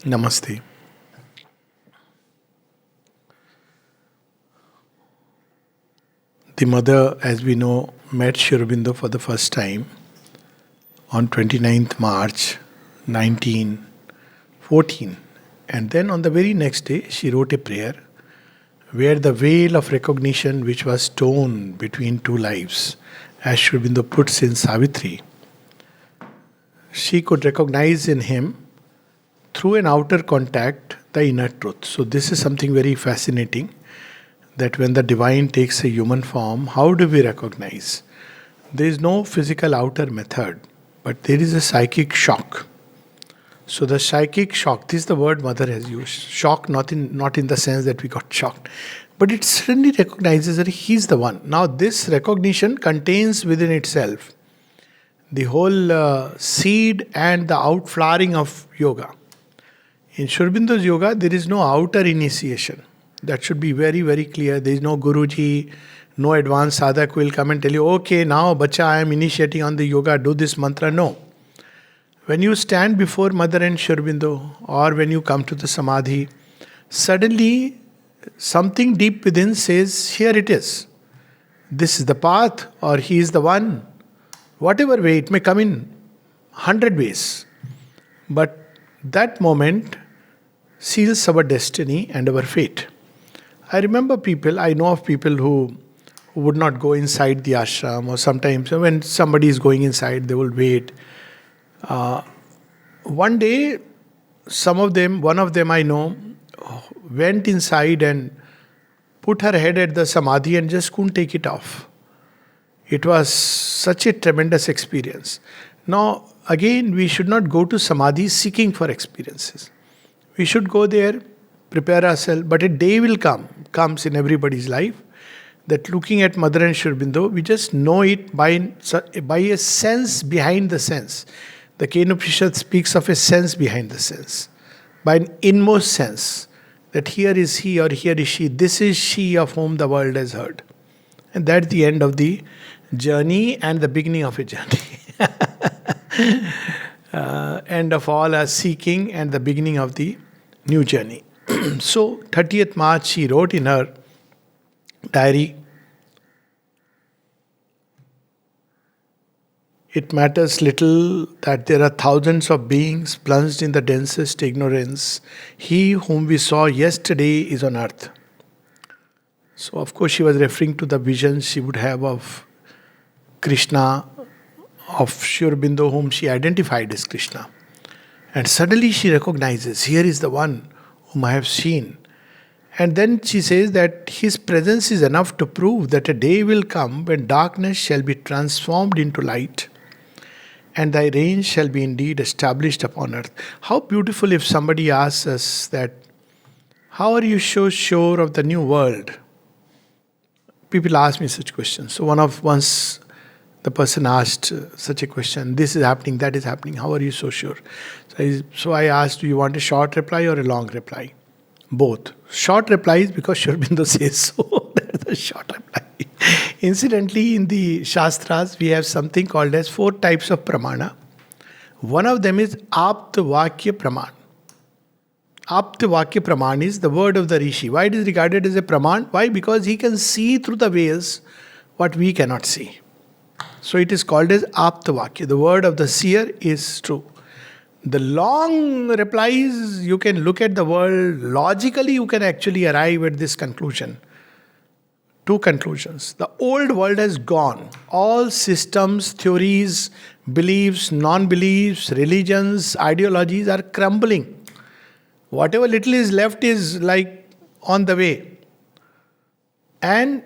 Namaste. The mother, as we know, met Sri Aurobindo for the first time on 29th March 1914. And then on the very next day, she wrote a prayer where the veil of recognition which was torn between two lives, as Sri Aurobindo puts in Savitri, she could recognize in him through an outer contact the inner truth. So this is something very fascinating, that when the divine takes a human form, how do we recognize? There is no physical outer method, but there is a psychic shock. So the psychic shock, this is the word mother has used. Shock not in the sense that we got shocked, but it suddenly recognizes that he's the one. Now this recognition contains within itself the whole seed and the outflowering of yoga. In Sri Aurobindo's yoga, there is no outer initiation. That should be very, very clear. There is no Guruji, no advanced sadhak will come and tell you, okay, now, bacha, I am initiating on the yoga, do this mantra. No. When you stand before Mother and Sri Aurobindo, or when you come to the Samadhi, suddenly something deep within says, here it is. This is the path, or he is the one. Whatever way, it may come in 100 ways. But that moment seals our destiny and our fate. I remember I know of people who would not go inside the ashram, or sometimes when somebody is going inside, they will wait. One day, one of them I know, went inside and put her head at the samadhi and just couldn't take it off. It was such a tremendous experience. Now, again, we should not go to samadhi seeking for experiences. We should go there, prepare ourselves, but a day will comes in everybody's life, that looking at Mother and Sri Aurobindo, we just know it by a sense behind the sense. The Kenopanishad speaks of a sense behind the sense, by an inmost sense, that here is he or here is she, this is she of whom the world has heard. And that's the end of the journey and the beginning of a journey. End of all our seeking and the beginning of the new journey. So, 30th March, she wrote in her diary, it matters little that there are thousands of beings plunged in the densest ignorance. He whom we saw yesterday is on earth. So, of course, she was referring to the visions she would have of Krishna, of Sri Aurobindo, whom she identified as Krishna. And suddenly she recognizes, here is the one whom I have seen. And then she says that his presence is enough to prove that a day will come when darkness shall be transformed into light, and thy reign shall be indeed established upon earth. How beautiful if somebody asks us that, how are you so sure of the new world? People ask me such questions. So once the person asked such a question, this is happening, that is happening, how are you so sure? So I asked, do you want a short reply or a long reply? Both. Short replies because Sri Aurobindo says so. That's a short reply. Incidentally, in the Shastras, we have something called as 4 types of Pramana. One of them is Apta Vakya Praman. Apta Vakya Praman is the word of the Rishi. Why it is regarded as a Praman? Why? Because he can see through the veils what we cannot see. So it is called as Apta Vakya. The word of the seer is true. The long replies, you can look at the world, logically you can actually arrive at this conclusion. 2 conclusions. The old world has gone. All systems, theories, beliefs, non-beliefs, religions, ideologies are crumbling. Whatever little is left is like on the way. And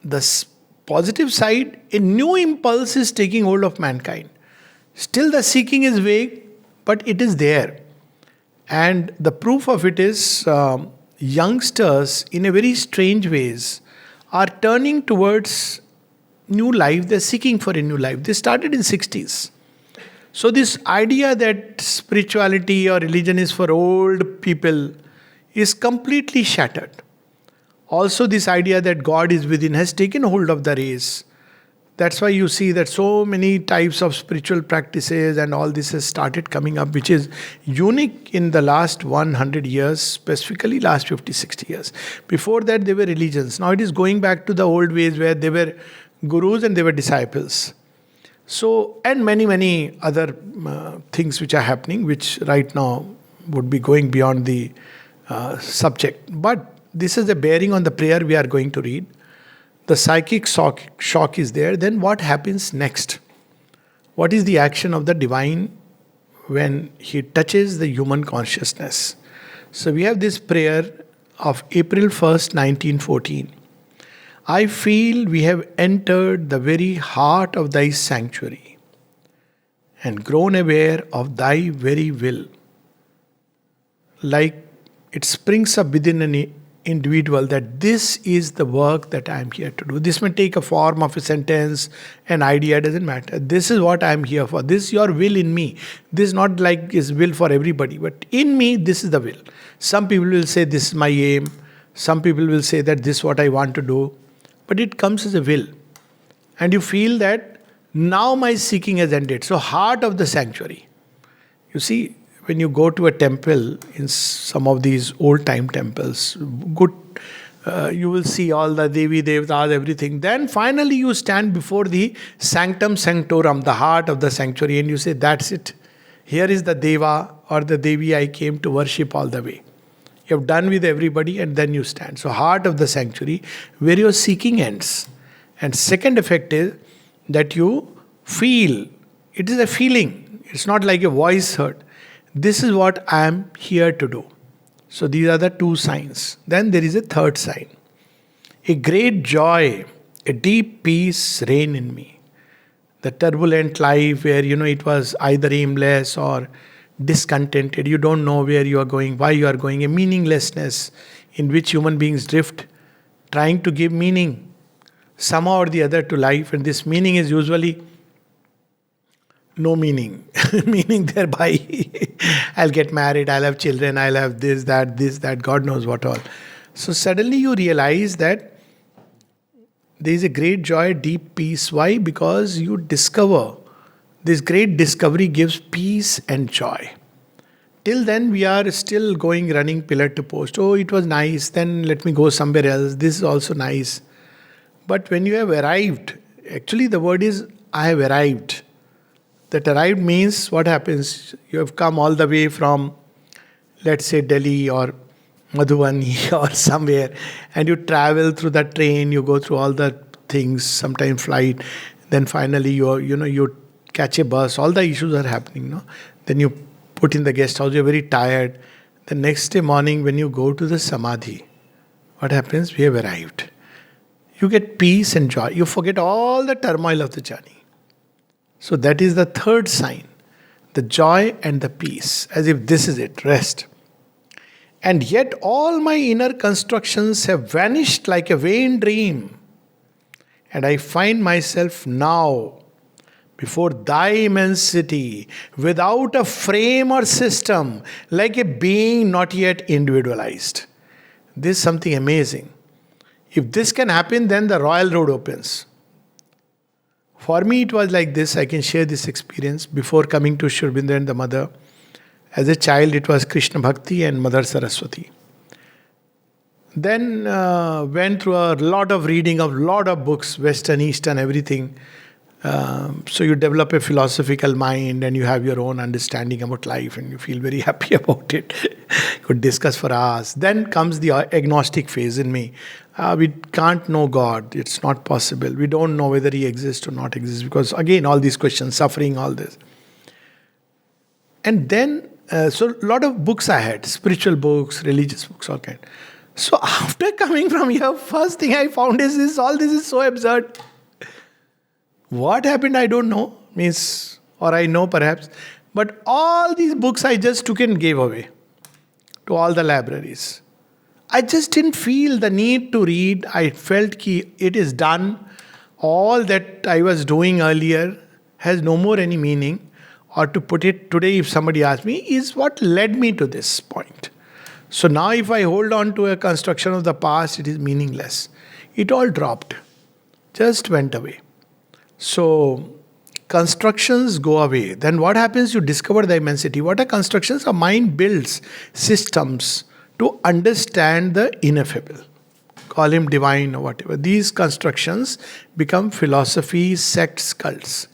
the positive side, a new impulse is taking hold of mankind. Still the seeking is vague, but it is there. And the proof of it is youngsters, in a very strange ways, are turning towards new life. They're seeking for a new life. They started in 60s. So this idea that spirituality or religion is for old people is completely shattered. Also this idea that God is within has taken hold of the race. That's why you see that so many types of spiritual practices and all this has started coming up, which is unique in the last 100 years, specifically last 50, 60 years. Before that, they were religions. Now it is going back to the old ways where they were gurus and they were disciples. So, and many, many other things which are happening, which right now would be going beyond the subject. But this is a bearing on the prayer we are going to read. The psychic shock is there. Then what happens next? What is the action of the divine when he touches the human consciousness? So we have this prayer of April 1st, 1914. I feel we have entered the very heart of thy sanctuary and grown aware of thy very will. Like it springs up within an individual that this is the work that I am here to do. This may take a form of a sentence, an idea, doesn't matter. This is what I am here for. This is your will in me. This is not like is will for everybody, but in me, this is the will. Some people will say this is my aim. Some people will say that this is what I want to do. But it comes as a will. And you feel that now my seeking has ended. So heart of the sanctuary. You see, when you go to a temple, in some of these old time temples, good, you will see all the Devi, Devatas, everything. Then finally you stand before the sanctum sanctorum, the heart of the sanctuary, and you say, that's it. Here is the Deva or the Devi I came to worship all the way. You have done with everybody and then you stand. So heart of the sanctuary, where your seeking ends. And second effect is that you feel. It is a feeling. It's not like a voice heard. This is what I am here to do. So these are the two signs. Then there is a third sign. A great joy, a deep peace reign in me. The turbulent life where, it was either aimless or discontented. You don't know where you are going, why you are going. A meaninglessness in which human beings drift, trying to give meaning somehow or the other to life. And this meaning is usually no meaning. Meaning thereby, I'll get married, I'll have children, I'll have this, that, God knows what all. So suddenly you realize that there is a great joy, deep peace. Why? Because you discover. This great discovery gives peace and joy. Till then we are still running pillar to post. Oh, it was nice, then let me go somewhere else. This is also nice. But when you have arrived, actually the word is, I have arrived. That arrived means what happens? You have come all the way from, let's say, Delhi or Madhubani or somewhere, and you travel through the train, you go through all the things, sometimes flight, then finally you catch a bus, all the issues are happening. No? Then you put in the guest house, you're very tired. The next day morning when you go to the Samadhi, what happens? We have arrived. You get peace and joy. You forget all the turmoil of the journey. So that is the third sign, the joy and the peace, as if this is it, rest. And yet all my inner constructions have vanished like a vain dream. And I find myself now before thy immensity, without a frame or system, like a being not yet individualized. This is something amazing. If this can happen, then the royal road opens. For me, it was like this. I can share this experience. Before coming to Shri Aurobindo and the mother, as a child, it was Krishna Bhakti and Mother Saraswati. Then went through a lot of reading of lot of books, Western, Eastern, everything. So you develop a philosophical mind and you have your own understanding about life and you feel very happy about it. Could discuss for hours. Then comes the agnostic phase in me. We can't know God. It's not possible. We don't know whether He exists or not exists. Because again, all these questions, suffering, all this. And then, so a lot of books I had. Spiritual books, religious books, all kind. So after coming from here, first thing I found is this, all this is so absurd. What happened, I don't know. Or I know perhaps. But all these books I just took and gave away to all the libraries. I just didn't feel the need to read. I felt that it is done. All that I was doing earlier has no more any meaning. Or to put it today, if somebody asks me, is what led me to this point. So now if I hold on to a construction of the past, it is meaningless. It all dropped. Just went away. So, constructions go away. Then what happens? You discover the immensity. What are constructions? A mind builds systems to understand the ineffable. Call him divine or whatever. These constructions become philosophies, sects, cults.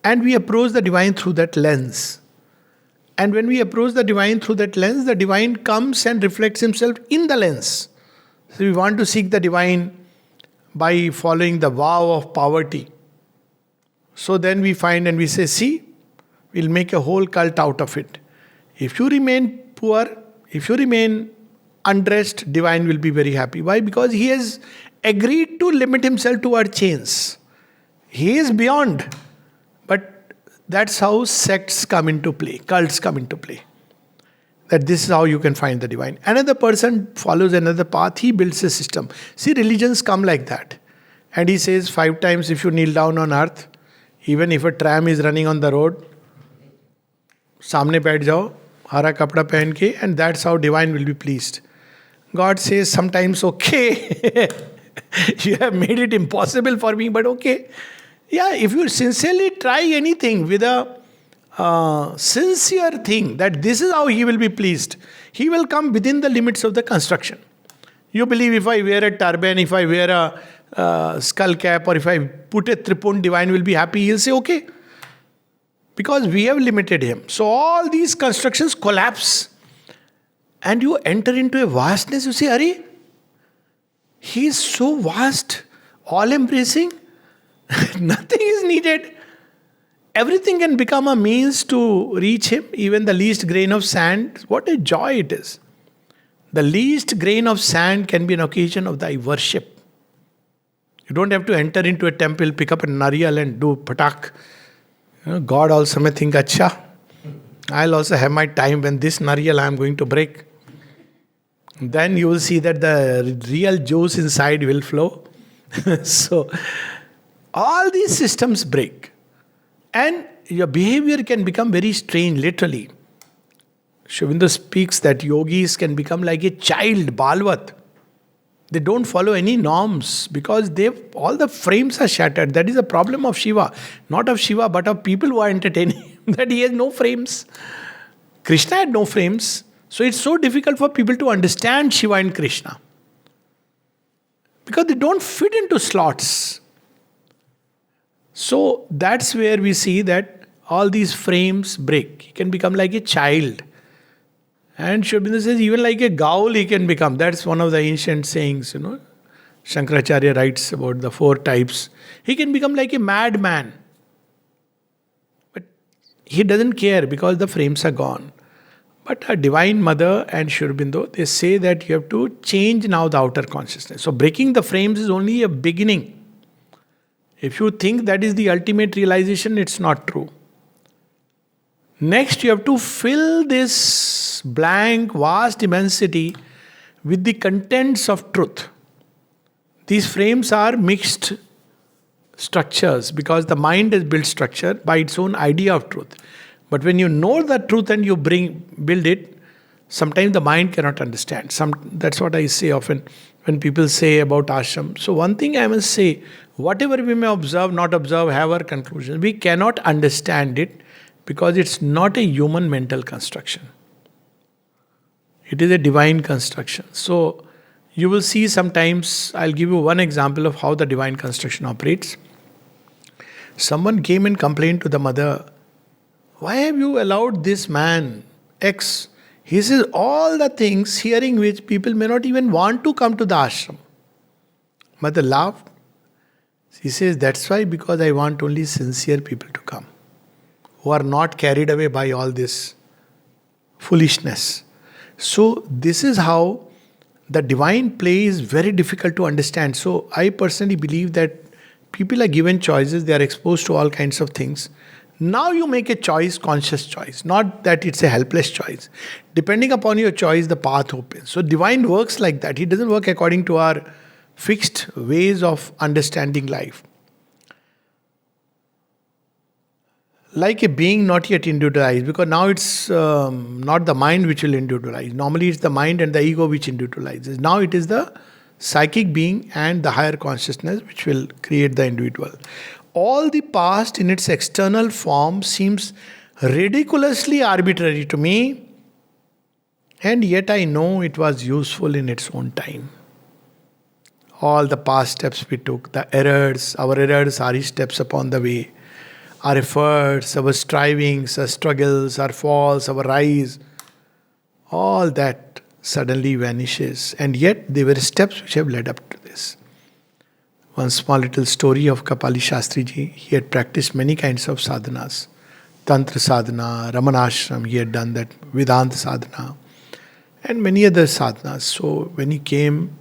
And we approach the divine through that lens. And when we approach the divine through that lens, the divine comes and reflects himself in the lens. So we want to seek the divine by following the vow of poverty. So then we find and we say, see, we'll make a whole cult out of it. If you remain poor, if you remain undressed, divine will be very happy. Why? Because he has agreed to limit himself to our chains. He is beyond. But that's how sects come into play, cults come into play. That this is how you can find the divine. Another person follows another path, he builds a system. See, religions come like that. And he says 5 times if you kneel down on earth, even if a tram is running on the road, सामने बैठ जाओ, हरा कपड़ा पहन के, and that's how divine will be pleased. God says sometimes, okay, you have made it impossible for me, but okay. Yeah, if you sincerely try anything with a sincere thing, that this is how he will be pleased, he will come within the limits of the construction. You believe if I wear a turban, if I wear a skull cap, or if I put a tripun, divine will be happy, he'll say, okay. Because we have limited him. So all these constructions collapse. And you enter into a vastness, you say, Are, he is so vast, all-embracing, nothing is needed. Everything can become a means to reach him, even the least grain of sand. What a joy it is. The least grain of sand can be an occasion of thy worship. You don't have to enter into a temple, pick up a nariyal and do patak. God also may think, Acha, I'll also have my time when this nariyal I am going to break. Then you will see that the real juice inside will flow. So, all these systems break. And your behavior can become very strange, literally. Sri Aurobindo speaks that yogis can become like a child, balvat. They don't follow any norms because all the frames are shattered. That is the problem of Shiva. Not of Shiva, but of people who are entertaining him. That he has no frames. Krishna had no frames. So it's so difficult for people to understand Shiva and Krishna. Because they don't fit into slots. So that's where we see that all these frames break. He can become like a child. And Sri Aurobindo says, even like a gaul he can become. That's one of the ancient sayings, Shankaracharya writes about the 4 types. He can become like a madman. But he doesn't care because the frames are gone. But a Divine Mother and Sri Aurobindo, they say that you have to change now the outer consciousness. So breaking the frames is only a beginning. If you think that is the ultimate realization, it's not true. Next, you have to fill this blank, vast immensity with the contents of truth. These frames are mixed structures because the mind has built structure by its own idea of truth. But when you know the truth and you build it, sometimes the mind cannot understand. That's what I say often when people say about ashram. So one thing I must say, whatever we may observe, not observe, have our conclusions, we cannot understand it because it's not a human mental construction. It is a divine construction. So you will see sometimes, I'll give you one example of how the divine construction operates. Someone came and complained to the mother, why have you allowed this man, X? He says all the things hearing which people may not even want to come to the ashram. Mother laughed. She says, that's why, because I want only sincere people to come, who are not carried away by all this foolishness. So this is how the divine play is very difficult to understand. So I personally believe that people are given choices, they are exposed to all kinds of things. Now you make a choice, conscious choice, not that it's a helpless choice. Depending upon your choice, the path opens. So divine works like that. He doesn't work according to our fixed ways of understanding life. Like a being not yet individualized, because now it's not the mind which will individualize. Normally it's the mind and the ego which individualizes. Now it is the psychic being and the higher consciousness which will create the individual. all the past in its external form seems ridiculously arbitrary to me, and yet I know it was useful in its own time. All the past steps we took, the errors, our errors are steps upon the way. Our efforts, our strivings, our struggles, our falls, our rise, all that suddenly vanishes. And yet they were steps which have led up to this. One small little story of Kapali Shastri ji. He had practiced many kinds of sadhanas. Tantra sadhana, Ramanashram, he had done that, Vedanta sadhana, and many other sadhanas. So when he came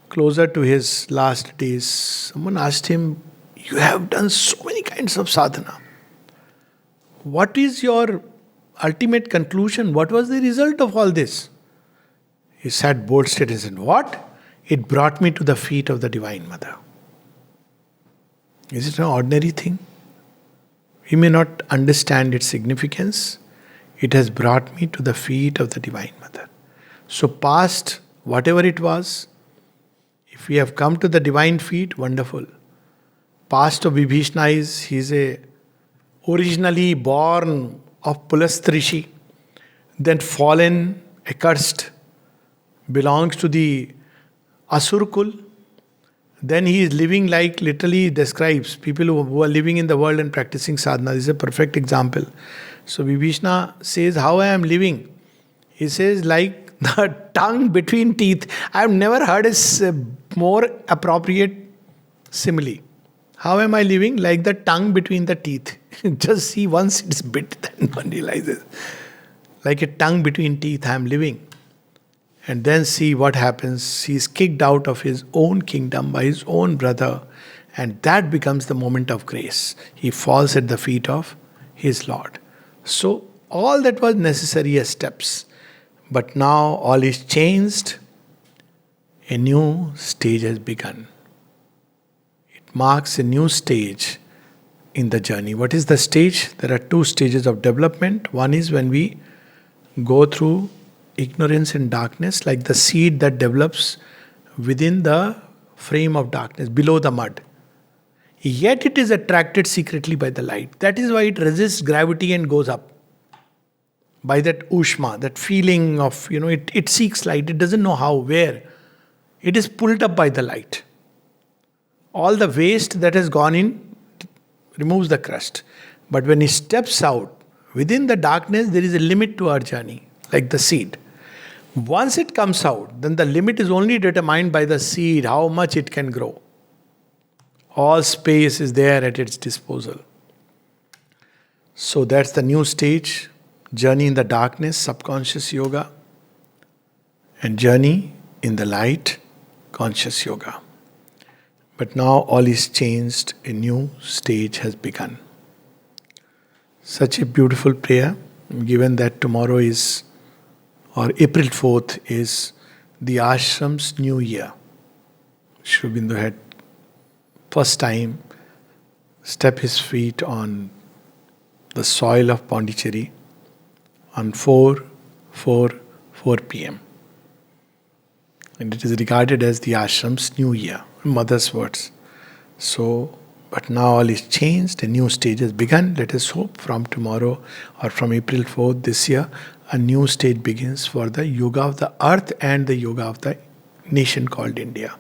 closer to his last days, someone asked him, "You have done so many kinds of sadhana. What is your ultimate conclusion? What was the result of all this?" He sat bold straight and said, "What? It brought me to the feet of the Divine Mother." Is it an ordinary thing? We may not understand its significance. It has brought me to the feet of the Divine Mother. So past, whatever it was, if we have come to the divine feet, wonderful. Past of Vibhishna is, he is originally born of Pulastrishi, then fallen, accursed, belongs to the Asurkul. Then he is living like, literally describes people who are living in the world and practicing sadhana. This is a perfect example. So Vibhishna says, how I am living? He says, like the tongue between teeth. I have never heard a more appropriate simile. How am I living? Like the tongue between the teeth. Just see once it's bit, then one realizes. Like a tongue between teeth, I am living. And then see what happens. He is kicked out of his own kingdom by his own brother. And that becomes the moment of grace. He falls at the feet of his Lord. So all that was necessary as steps. But now all is changed. A new stage has begun. It marks a new stage in the journey. What is the stage? There are two stages of development. One is when we go through ignorance and darkness, like the seed that develops within the frame of darkness, below the mud. Yet it is attracted secretly by the light. That is why it resists gravity and goes up. By that ushma, that feeling of, it seeks light. It doesn't know how, where. It is pulled up by the light. All the waste that has gone in removes the crust. But when it steps out, within the darkness, there is a limit to our journey, like the seed. Once it comes out, then the limit is only determined by the seed, how much it can grow. All space is there at its disposal. So that's the new stage, journey in the darkness, subconscious yoga, and journey in the light, conscious yoga. But now all is changed, a new stage has begun. Such a beautiful prayer, given that tomorrow is, or April 4th is the ashram's new year. Sri Aurobindo had first time step his feet on the soil of Pondicherry on 4 p.m. And it is regarded as the ashram's new year, mother's words. So, but now all is changed, a new stage has begun. Let us hope from tomorrow or from April 4th this year, a new stage begins for the yoga of the earth and the yoga of the nation called India.